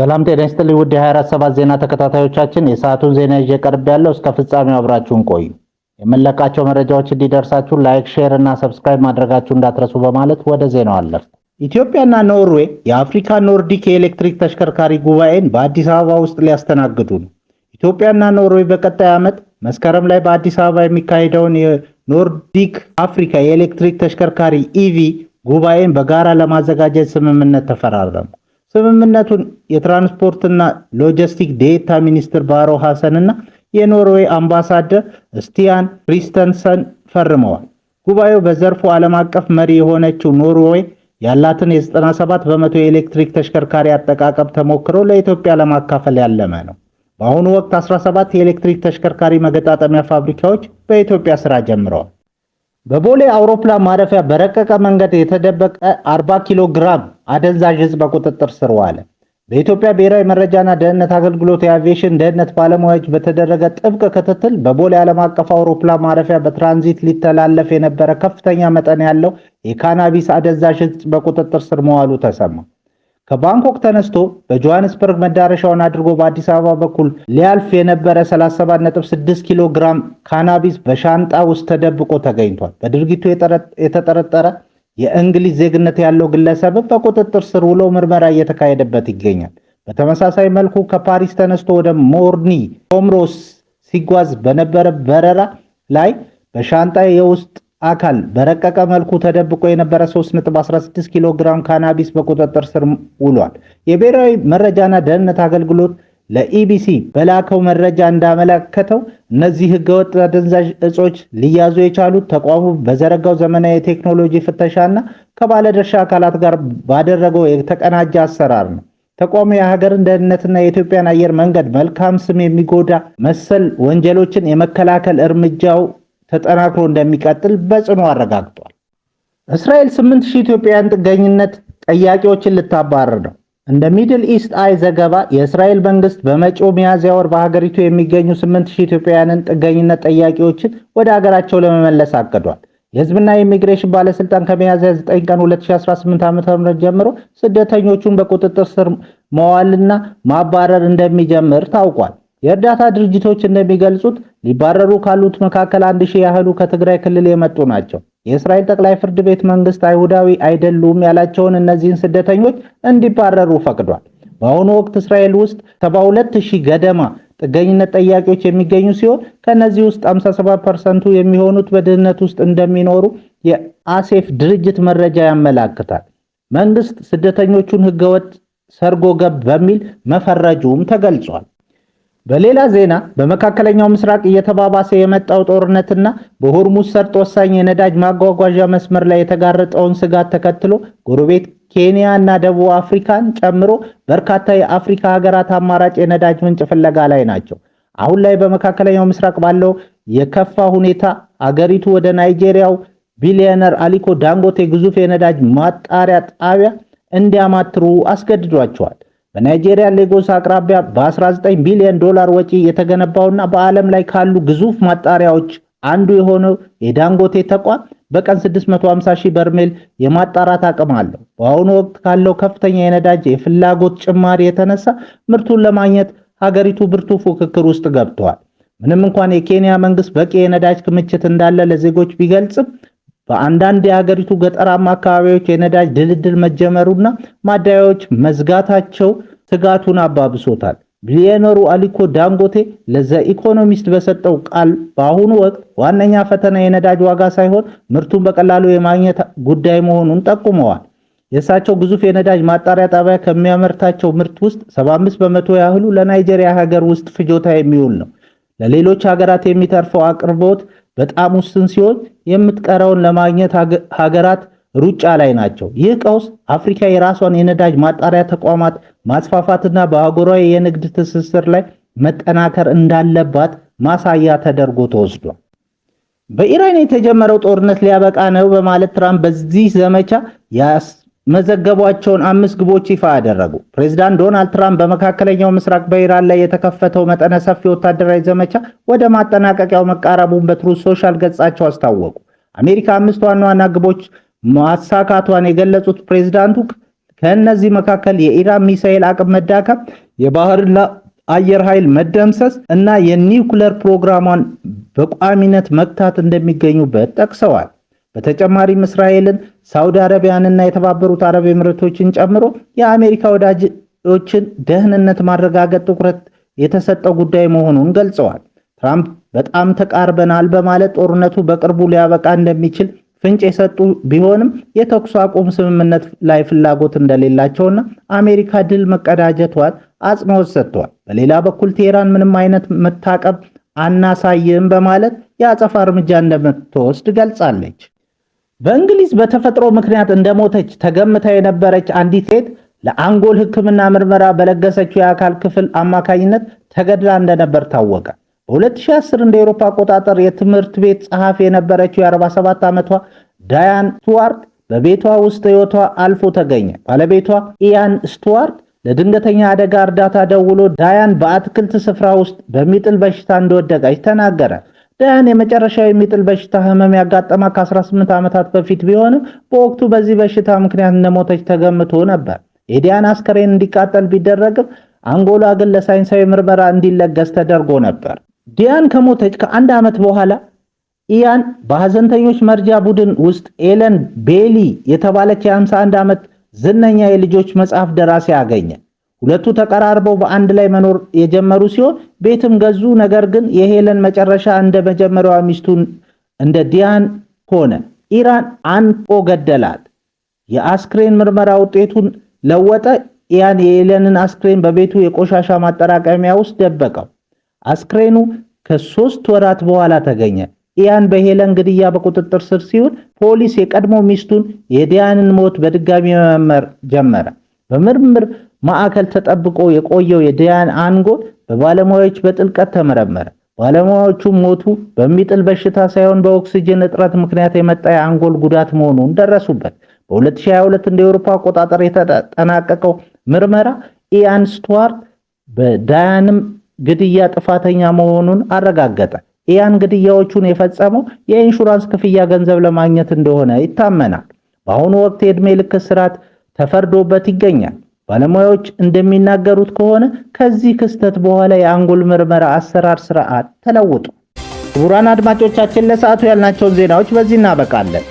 ሰላም ጤና ይስጥልኝ ውድ የ24/7 ዜና ተከታታዮቻችን፣ የሰዓቱን ዜና ይዤ ቀርቤያለሁ። እስከ ፍጻሜው አብራችሁን ቆዩ። የምንለቃቸው መረጃዎች እንዲደርሳችሁ ላይክ፣ ሼር እና ሰብስክራይብ ማድረጋችሁ እንዳትረሱ በማለት ወደ ዜናው አለፍ። ኢትዮጵያና ኖርዌይ የአፍሪካ ኖርዲክ የኤሌክትሪክ ተሽከርካሪ ጉባኤን በአዲስ አበባ ውስጥ ሊያስተናግዱ ነው። ኢትዮጵያና ኖርዌይ በቀጣይ ዓመት መስከረም ላይ በአዲስ አበባ የሚካሄደውን የኖርዲክ አፍሪካ የኤሌክትሪክ ተሽከርካሪ ኢቪ ጉባኤን በጋራ ለማዘጋጀት ስምምነት ተፈራረሙ። ስምምነቱን የትራንስፖርትና ሎጂስቲክ ዴታ ሚኒስትር ባሮ ሐሰን እና የኖርዌይ አምባሳደር ስቲያን ክሪስተንሰን ፈርመዋል። ጉባኤው በዘርፉ ዓለም አቀፍ መሪ የሆነችው ኖርዌይ ያላትን የ97 በመቶ የኤሌክትሪክ ተሽከርካሪ አጠቃቀም ተሞክሮ ለኢትዮጵያ ለማካፈል ያለመ ነው። በአሁኑ ወቅት 17 የኤሌክትሪክ ተሽከርካሪ መገጣጠሚያ ፋብሪካዎች በኢትዮጵያ ስራ ጀምረዋል። በቦሌ አውሮፕላን ማረፊያ በረቀቀ መንገድ የተደበቀ 40 ኪሎ ግራም አደንዛዥ ዕፅ በቁጥጥር ስር ዋለ። በኢትዮጵያ ብሔራዊ መረጃና ደህንነት አገልግሎት የአቪዬሽን ደህንነት ባለሙያዎች በተደረገ ጥብቅ ክትትል በቦሌ ዓለም አቀፍ አውሮፕላን ማረፊያ በትራንዚት ሊተላለፍ የነበረ ከፍተኛ መጠን ያለው የካናቢስ አደንዛዥ ዕፅ በቁጥጥር ስር መዋሉ ተሰማ። ከባንኮክ ተነስቶ በጆሃንስበርግ መዳረሻውን አድርጎ በአዲስ አበባ በኩል ሊያልፍ የነበረ 37.6 ኪሎ ግራም ካናቢስ በሻንጣ ውስጥ ተደብቆ ተገኝቷል። በድርጊቱ የተጠረጠረ የእንግሊዝ ዜግነት ያለው ግለሰብ በቁጥጥር ስር ውሎ ምርመራ እየተካሄደበት ይገኛል። በተመሳሳይ መልኩ ከፓሪስ ተነስቶ ወደ ሞርኒ ኮሞሮስ ሲጓዝ በነበረ በረራ ላይ በሻንጣ የውስጥ አካል በረቀቀ መልኩ ተደብቆ የነበረ 3.16 ኪሎ ግራም ካናቢስ በቁጥጥር ስር ውሏል። የብሔራዊ መረጃና ደህንነት አገልግሎት ለኢቢሲ በላከው መረጃ እንዳመለከተው እነዚህ ህገወጥ አደንዛዥ ዕጾች ሊያዙ የቻሉት ተቋሙ በዘረጋው ዘመናዊ የቴክኖሎጂ ፍተሻና ከባለድርሻ አካላት ጋር ባደረገው የተቀናጀ አሰራር ነው። ተቋሙ የሀገርን ደህንነትና የኢትዮጵያን አየር መንገድ መልካም ስም የሚጎዳ መሰል ወንጀሎችን የመከላከል እርምጃው ተጠናክሮ እንደሚቀጥል በጽኑ አረጋግጧል። እስራኤል 8000 ኢትዮጵያውያን ጥገኝነት ጠያቂዎችን ልታባረር ነው። እንደ ሚድል ኢስት አይ ዘገባ የእስራኤል መንግስት በመጪው ሚያዝያ ወር በሀገሪቱ የሚገኙ 8000 ኢትዮጵያውያንን ጥገኝነት ጠያቂዎችን ወደ ሀገራቸው ለመመለስ አቅዷል። የህዝብና የኢሚግሬሽን ባለስልጣን ከሚያዝያ 9 ቀን 2018 ዓ.ም ጀምሮ ስደተኞቹን በቁጥጥር ስር መዋልና ማባረር እንደሚጀምር ታውቋል። የእርዳታ ድርጅቶች እንደሚገልጹት ሊባረሩ ካሉት መካከል 1000 ያህሉ ከትግራይ ክልል የመጡ ናቸው። የእስራኤል ጠቅላይ ፍርድ ቤት መንግስት አይሁዳዊ አይደሉም ያላቸውን እነዚህን ስደተኞች እንዲባረሩ ፈቅዷል። በአሁኑ ወቅት እስራኤል ውስጥ 72000 ገደማ ጥገኝነት ጠያቂዎች የሚገኙ ሲሆን ከነዚህ ውስጥ 57% የሚሆኑት በድህነት ውስጥ እንደሚኖሩ የአሴፍ ድርጅት መረጃ ያመላክታል። መንግስት ስደተኞቹን ህገወጥ ሰርጎ ገብ በሚል መፈረጁም ተገልጿል። በሌላ ዜና በመካከለኛው ምስራቅ እየተባባሰ የመጣው ጦርነትና በሆርሙዝ ሰርጥ ወሳኝ የነዳጅ ማጓጓዣ መስመር ላይ የተጋረጠውን ስጋት ተከትሎ ጎረቤት ኬንያ እና ደቡብ አፍሪካን ጨምሮ በርካታ የአፍሪካ ሀገራት አማራጭ የነዳጅ ምንጭ ፍለጋ ላይ ናቸው። አሁን ላይ በመካከለኛው ምስራቅ ባለው የከፋ ሁኔታ አገሪቱ ወደ ናይጄሪያው ቢሊዮነር አሊኮ ዳንጎቴ ግዙፍ የነዳጅ ማጣሪያ ጣቢያ እንዲያማትሩ አስገድዷቸዋል። በናይጄሪያ ሌጎስ አቅራቢያ በ19 ቢሊዮን ዶላር ወጪ የተገነባውና በዓለም ላይ ካሉ ግዙፍ ማጣሪያዎች አንዱ የሆነው የዳንጎቴ ተቋም በቀን 650,000 በርሜል የማጣራት አቅም አለው። በአሁኑ ወቅት ካለው ከፍተኛ የነዳጅ የፍላጎት ጭማሪ የተነሳ ምርቱን ለማግኘት ሀገሪቱ ብርቱ ፉክክር ውስጥ ገብተዋል። ምንም እንኳን የኬንያ መንግስት በቂ የነዳጅ ክምችት እንዳለ ለዜጎች ቢገልጽም በአንዳንድ የሀገሪቱ ገጠራማ አካባቢዎች የነዳጅ ድልድል መጀመሩና ማደያዎች መዝጋታቸው ስጋቱን አባብሶታል። ቢሊዮነሩ አሊኮ ዳንጎቴ ለዘ ኢኮኖሚስት በሰጠው ቃል በአሁኑ ወቅት ዋነኛ ፈተና የነዳጅ ዋጋ ሳይሆን ምርቱን በቀላሉ የማግኘት ጉዳይ መሆኑን ጠቁመዋል። የእሳቸው ግዙፍ የነዳጅ ማጣሪያ ጣቢያ ከሚያመርታቸው ምርት ውስጥ 75 በመቶ ያህሉ ለናይጄሪያ ሀገር ውስጥ ፍጆታ የሚውል ነው። ለሌሎች ሀገራት የሚተርፈው አቅርቦት በጣም ውስን ሲሆን የምትቀረውን ለማግኘት ሀገራት ሩጫ ላይ ናቸው። ይህ ቀውስ አፍሪካ የራሷን የነዳጅ ማጣሪያ ተቋማት ማስፋፋትና በአህጉራዊ የንግድ ትስስር ላይ መጠናከር እንዳለባት ማሳያ ተደርጎ ተወስዷል። በኢራን የተጀመረው ጦርነት ሊያበቃ ነው በማለት ትራምፕ በዚህ ዘመቻ መዘገቧቸውን 5 ግቦች ይፋ አደረጉ። ፕሬዝዳንት ዶናልድ ትራምፕ በመካከለኛው ምስራቅ በኢራን ላይ የተከፈተው መጠነ ሰፊ ወታደራዊ ዘመቻ ወደ ማጠናቀቂያው መቃረቡን በትሩዝ ሶሻል ገጻቸው አስታወቁ። አሜሪካ 5 ዋና ዋና ግቦች ማሳካቷን የገለጹት ፕሬዝዳንቱ ከእነዚህ መካከል የኢራን ሚሳኤል አቅም መዳከም፣ የባህርና አየር ኃይል መደምሰስ እና የኒውክሌር ፕሮግራሟን በቋሚነት መግታት እንደሚገኙበት ጠቅሰዋል። በተጨማሪም እስራኤልን፣ ሳውዲ አረቢያንና የተባበሩት አረብ ኤሚሬቶችን ጨምሮ የአሜሪካ ወዳጆችን ደህንነት ማረጋገጥ ትኩረት የተሰጠው ጉዳይ መሆኑን ገልጸዋል። ትራምፕ በጣም ተቃርበናል በማለት ጦርነቱ በቅርቡ ሊያበቃ እንደሚችል ፍንጭ የሰጡ ቢሆንም የተኩስ አቁም ስምምነት ላይ ፍላጎት እንደሌላቸውና አሜሪካ ድል መቀዳጀቷን አጽንኦት ሰጥተዋል። በሌላ በኩል ቴህራን ምንም አይነት መታቀብ አናሳይም በማለት የአጸፋ እርምጃ እንደምትወስድ ገልጻለች። በእንግሊዝ በተፈጥሮ ምክንያት እንደሞተች ተገምታ የነበረች አንዲት ሴት ለአንጎል ሕክምና ምርመራ በለገሰችው የአካል ክፍል አማካኝነት ተገድላ እንደነበር ታወቀ። በ2010 እንደ አውሮፓ አቆጣጠር የትምህርት ቤት ጸሐፊ የነበረችው የ47 ዓመቷ ዳያን ስቱዋርት በቤቷ ውስጥ ሕይወቷ አልፎ ተገኘ። ባለቤቷ ኢያን ስቱዋርት ለድንገተኛ አደጋ እርዳታ ደውሎ ዳያን በአትክልት ስፍራ ውስጥ በሚጥል በሽታ እንደወደቀች ተናገረ። ዳያን የመጨረሻው የሚጥል በሽታ ህመም ያጋጠማ ከ18 ዓመታት በፊት ቢሆንም በወቅቱ በዚህ በሽታ ምክንያት እንደሞተች ተገምቶ ነበር። የዳያን አስከሬን እንዲቃጠል ቢደረግም አንጎሏ ግን ለሳይንሳዊ ምርመራ እንዲለገስ ተደርጎ ነበር። ዳያን ከሞተች ከአንድ ዓመት በኋላ ኢያን በሐዘንተኞች መርጃ ቡድን ውስጥ ኤለን ቤሊ የተባለች የ51 ዓመት ዝነኛ የልጆች መጽሐፍ ደራሲ አገኘ። ሁለቱ ተቀራርበው በአንድ ላይ መኖር የጀመሩ ሲሆን ቤትም ገዙ። ነገር ግን የሄለን መጨረሻ እንደ መጀመሪያዋ ሚስቱ እንደ ዳያን ሆነ። ኢራን አንቆ ገደላት። የአስክሬን ምርመራ ውጤቱን ለወጠ። ኢያን የሄለንን አስክሬን በቤቱ የቆሻሻ ማጠራቀሚያ ውስጥ ደበቀው። አስክሬኑ ከ3 ወራት በኋላ ተገኘ። ኢያን በሄለን ግድያ በቁጥጥር ስር ሲውል ፖሊስ የቀድሞ ሚስቱን የዳያንን ሞት በድጋሚ መመርመር ጀመረ። በምርምር ማዕከል ተጠብቆ የቆየው የዳያን አንጎል በባለሙያዎች በጥልቀት ተመረመረ። ባለሙያዎቹ ሞቱ በሚጥል በሽታ ሳይሆን በኦክሲጅን እጥረት ምክንያት የመጣ የአንጎል ጉዳት መሆኑን ደረሱበት። በ2022 እንደ አውሮፓ አቆጣጠር የተጠናቀቀው ምርመራ ኢያን ስቱዋርት በዳያንም ግድያ ጥፋተኛ መሆኑን አረጋገጠ። ኢያን ግድያዎቹን የፈጸመው የኢንሹራንስ ክፍያ ገንዘብ ለማግኘት እንደሆነ ይታመናል። በአሁኑ ወቅት የዕድሜ ልክ እስራት ተፈርዶበት ይገኛል። ባለሙያዎች እንደሚናገሩት ከሆነ ከዚህ ክስተት በኋላ የአንጎል ምርመራ አሰራር ስርዓት ተለውጧል። ክቡራን አድማጮቻችን ለሰዓቱ ያልናቸውን ዜናዎች በዚህ እናበቃለን።